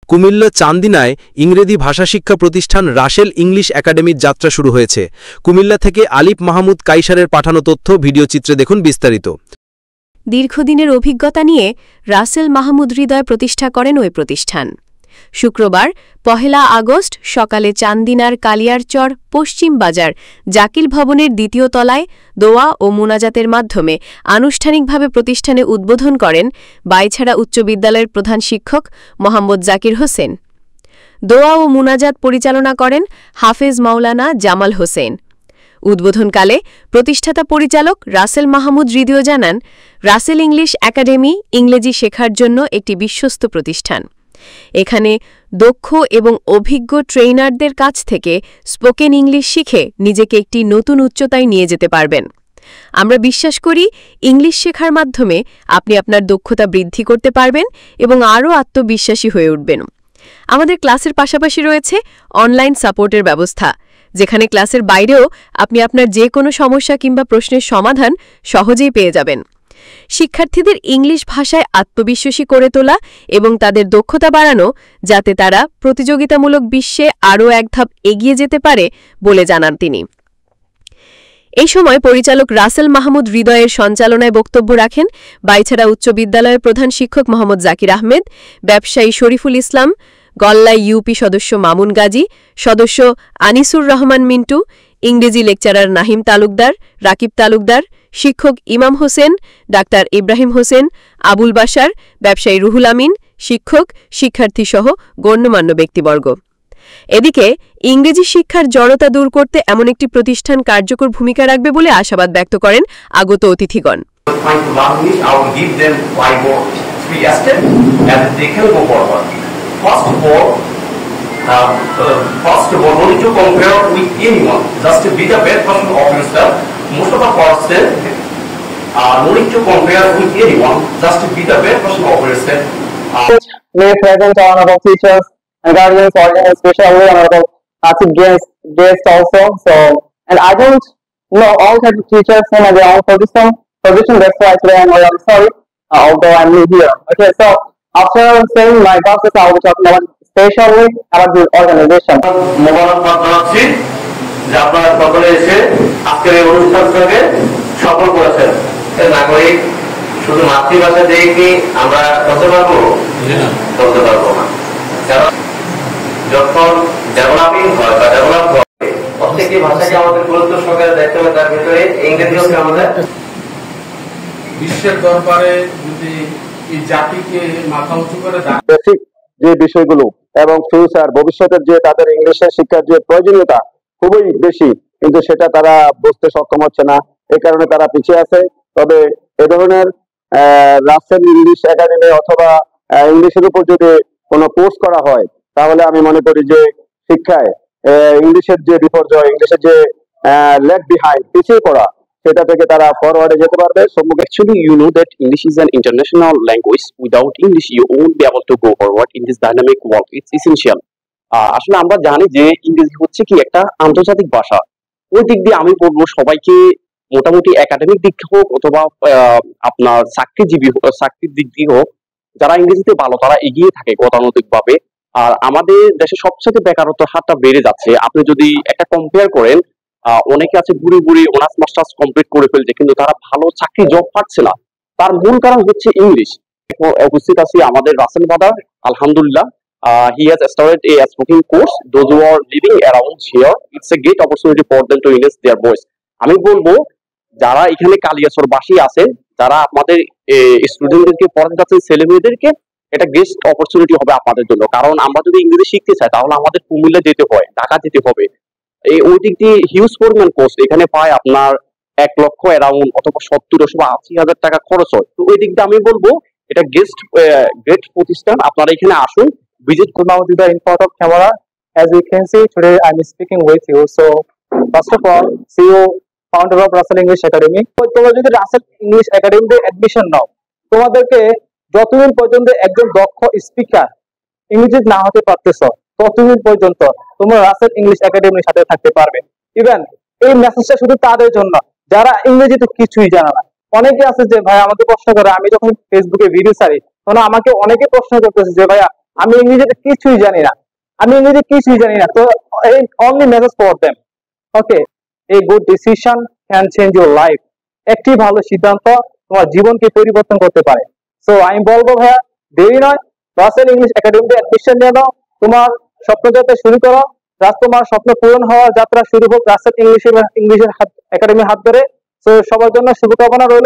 কুমিল্লা চান্দিনায় ইংরেজি ভাষা শিক্ষা প্রতিষ্ঠান রাসেল ইংলিশ একাডেমির যাত্রা শুরু হয়েছে। কুমিল্লা থেকে আলিফ মাহমুদ কাইসারের পাঠানো তথ্য ভিডিও চিত্রে দেখুন বিস্তারিত। দীর্ঘদিনের অভিজ্ঞতা নিয়ে রাসেল মাহমুদ হৃদয় প্রতিষ্ঠা করেন ওই প্রতিষ্ঠান। শুক্রবার ১ আগস্ট সকালে চান্দিনার কালিয়ারচর পশ্চিম বাজার জাকিল ভবনের ২য় তলায় দোয়া ও মুনাজাতের মাধ্যমে আনুষ্ঠানিকভাবে প্রতিষ্ঠানে উদ্বোধন করেন বাইছাড়া উচ্চ বিদ্যালয়ের প্রধান শিক্ষক মোহাম্মদ জাকির হোসেন। দোয়া ও মুনাজাত পরিচালনা করেন হাফেজ মাওলানা জামাল হোসেন। উদ্বোধনকালে প্রতিষ্ঠাতা পরিচালক রাসেল মাহমুদ হৃদয় জানান, রাসেল ইংলিশ একাডেমি ইংরেজি শেখার জন্য একটি বিশ্বস্ত প্রতিষ্ঠান। এখানে দক্ষ এবং অভিজ্ঞ ট্রেইনারদের কাছ থেকে স্পোকেন ইংলিশ শিখে নিজেকে একটি নতুন উচ্চতায় নিয়ে যেতে পারবেন। আমরা বিশ্বাস করি ইংলিশ শেখার মাধ্যমে আপনি আপনার দক্ষতা বৃদ্ধি করতে পারবেন এবং আরও আত্মবিশ্বাসী হয়ে উঠবেন। আমাদের ক্লাসের পাশাপাশি রয়েছে অনলাইন সাপোর্টের ব্যবস্থা, যেখানে ক্লাসের বাইরেও আপনি আপনার যে কোনো সমস্যা কিংবা প্রশ্নের সমাধান সহজেই পেয়ে যাবেন। শিক্ষার্থীদের ইংলিশ ভাষায় আত্মবিশ্বাসী করে তোলা এবং তাদের দক্ষতা বাড়ানো, যাতে তারা প্রতিযোগিতামূলক বিশ্বে আরও এক ধাপ এগিয়ে যেতে পারে বলে জানান তিনি। এই সময় পরিচালক রাসেল মাহমুদ হৃদয়ের সঞ্চালনায় বক্তব্য রাখেন বাইছাড়া উচ্চ বিদ্যালয়ের প্রধান শিক্ষক মোহাম্মদ জাকির আহমেদ, ব্যবসায়ী শরীফুল ইসলাম, গল্লাই ইউপি সদস্য মামুন গাজী, সদস্য আনিসুর রহমান মিন্টু, ইংরেজি লেকচারার নাহিম তালুকদার, রাকিব তালুকদার, শিক্ষক ইমাম হোসেন, ডাক্তার ইব্রাহিম হোসেন, আবুল বাশার, ব্যবসায়ী রুহুল আমিন, শিক্ষক, শিক্ষার্থীসহ গণ্যমান্য ব্যক্তিবর্গ। এদিকে ইংরেজি শিক্ষার জড়তা দূর করতে এমন একটি প্রতিষ্ঠান কার্যকর ভূমিকা রাখবে বলে আশাবাদ ব্যক্ত করেন আগত অতিথিগণ। First of all, no need to compare with anyone. Just be the best version of yourself. Most of the person no need to compare with anyone. Just be the best version of yourself. May present honorable teachers and guardians, audience, especially honorable chief guests also. So, and I don't know all types of teachers who have their own position. That's why today I'm really sorry, although I'm new here. Okay, so after saying my boxes, I will be talking about especially about this organization. মোবারকবাদ জানাচ্ছি যে আপনারা সকলে এসে আজকের এই অনুষ্ঠানটাকে সফল করেছেন। নাগরিক শুধু মাতৃভাষা দিয়ে কি আমরা চলতে পারবো? চলতে পারবো না। কারণ যখন ডেভেলপিং হয় বা ডেভেলপ হয়, প্রত্যেকটি ভাষাকে আমাদের গুরুত্ব সহকারে দেখতে হবে। তার ভিতরে ইংরেজি হচ্ছে আমাদের বিশ্বের দরবারে যদি এই জাতিকে মাথা উঁচু করে বেসিক যে বিষয়গুলো এবং ফিউচার ভবিষ্যতের যে তাদের ইংলিশের শিক্ষার যে প্রয়োজনীয়তা খুবই বেশি, কিন্তু সেটা তারা বুঝতে সক্ষম হচ্ছে না, এই কারণে তারা পিছিয়ে আছে। তবে এ ধরনের রাসেল ইংলিশ একাডেমি অথবা ইংলিশের উপর যদি কোনো কোর্স করা হয়, তাহলে আমি মনে করি যে শিক্ষায় ইংলিশের যে বিপর্যয়, ইংলিশের যে লেফট বিহাইন্ড, পিছিয়ে পড়া, সেটা থেকে তারা ফরওয়ার্ডে যেতে পারবে। Actually, you know that English is an international language. Without English, you won't be able to go forward in this dynamic world. It's essential. আসলে আমরা জানি যে ইংরেজি হচ্ছে কি একটা আন্তর্জাতিক ভাষা। ওই দিক দিয়ে আমি বলবো সবাইকে, মোটামুটি একাডেমিক দিক হোক অথবা আপনার চাকরির দিক দিয়ে হোক, যারা ইংরেজিতে ভালো তারা এগিয়ে থাকে গতানুগতিক ভাবে। আর আমাদের দেশে সবচেয়ে বেকারত্বের হারটা বেড়ে যাচ্ছে। আপনি যদি একটা কম্পেয়ার করেন, অনেকে আছে বুড়ি অনার্স মাস্টার্স কমপ্লিট করে ফেলছে, কিন্তু তারা ভালো চাকরি জব পাচ্ছে না। তার মূল কারণ হচ্ছে ইংলিশ। উপস্থিত আছি আমাদের রাসেল ব্রাদার, আলহামদুলিল্লাহ, he has started a speaking course. Those who are living around here, it's a great opportunity for them to enhance their voice. আমি বলবো যারা এখানে কালিয়াচরবাসী আছেন, যারা আমাদের স্টুডেন্টদেরকে পড়াতে যাচ্ছেন, ছেলেমেয়েদেরকে, এটা গেস্ট অপরচুনিটি হবে আপনাদের জন্য। কারণ আমরা যদি ইংরেজি শিখতে চাই তাহলে আমাদের কুমিল্লা যেতে হয়, ঢাকা যেতে হবে। এই ওই দিক দিয়ে হিউজ পরিমাণ কোর্স এখানে পায় আপনার 1 লক্ষ অ্যারাউন্ড অথবা 70 অথবা 80,000 টাকা খরচ হয়। তো ওই দিক দিয়ে আমি বলবো এটা গ্রেট প্রতিষ্ঠান, আপনারা এখানে আসুন, ভিজিট করুন। Now to the in front of camera, as you can see today I'm speaking with you. So first of all, CEO founder of Russell English Academy. তোমরা যদি রাসেল ইংলিশ একাডেমিতে অ্যাডমিশন নাও, তোমাদেরকে যতদিন পর্যন্ত একজন দক্ষ স্পিকার ইংরেজি না হতে পারতেছ, ততদিন পর্যন্ত তোমরা রাসেল ইংলিশ একাডেমির সাথে থাকতে পারবে। ইভেন এই মেসেজটা শুধু তাদের জন্য যারা ইংরেজিতে কিছুই জানে না। অনেকে আছে যে ভাই আমাকে প্রশ্ন করে, আমি যখন ফেসবুকে ভিডিও ছাড়ি তখন আমাকে অনেকে প্রশ্ন করতেছে যে ভাইয়া আমি ইংরেজিতে কিছুই জানি না, তো এই only message for them. Okay, a good decision can change your life. একটি ভালো সিদ্ধান্ত তোমার জীবনকে পরিবর্তন করতে পারে। সো আমি বলবো ভাইয়া, দেরি নয়, রাসেল ইংলিশ একাডেমিতে অ্যাডমিশন নিয়ে নাও, তোমার স্বপ্ন যাত্রা শুরু করো। তোমার স্বপ্ন পূরণ হওয়ার যাত্রা শুরু হোক রাসেল ইংলিশের একাডেমির হাত ধরে। তো সবার জন্য শুভকামনা রইল।